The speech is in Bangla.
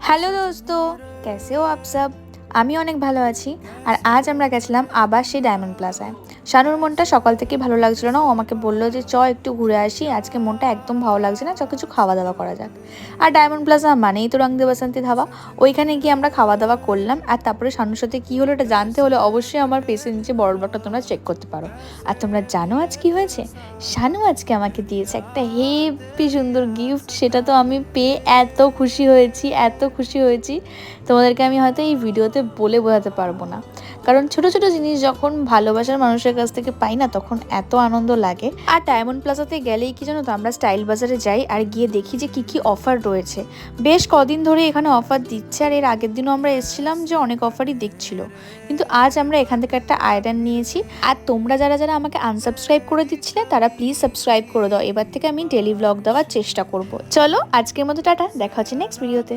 हेलो दोस्तों, कैसे हो आप सब। আমি অনেক ভালো আছি। আর আজ আমরা গেছিলাম আবার সেই ডায়মন্ড প্লাজায়। শানুর মনটা সকাল থেকে ভালো লাগছিল না। ও আমাকে বলল যে চ একটু ঘুরে আসি, আজকে মনটা একদম ভালো লাগছে না, চ কিছু খাওয়া দাওয়া করা যাক। আর ডায়মন্ড প্লাজা মানেই তো রং দে বাসন্তী ধাবা। ওইখানে গিয়ে আমরা খাওয়া দাওয়া করলাম। আর তারপরে শানুর সাথে কী হলো এটা জানতে হলে অবশ্যই আমার পেজের নিচে বড় ব্লগটা তোমরা চেক করতে পারো। আর তোমরা জানো আজ কি হয়েছে? শানু আজকে আমাকে দিয়েছে একটা হেভি সুন্দর গিফট। সেটা তো আমি পেয়ে এত খুশি হয়েছি, এত খুশি হয়েছি, তোমাদেরকে আমি হয়তো এই ভিডিওতে বলে বোঝাতে পারবো না। কারণ ছোট ছোট জিনিস যখন ভালোবাসার মানুষের কাছ থেকে পাই না, তখন এত আনন্দ লাগে। আর ডায়মন্ড প্লাজাতে গেলেই কি জানো তো, আমরা স্টাইল বাজারে যাই আর গিয়ে দেখি যে কি কি অফার রয়েছে। বেশ কদিন ধরে এখানে অফার দিচ্ছে, আর এর আগের দিনও আমরা এসেছিলাম যে অনেক অফারই দেখছিল। কিন্তু আজ আমরা এখান থেকে একটা আয়রন নিয়েছি। আর তোমরা যারা যারা আমাকে আনসাবস্ক্রাইব করে দিচ্ছিলে তারা প্লিজ সাবস্ক্রাইব করে দাও। এবার থেকে আমি ডেলি ব্লগ দেওয়ার চেষ্টা করব। চলো আজকের মতো টাটা, দেখা হচ্ছে নেক্সট ভিডিওতে।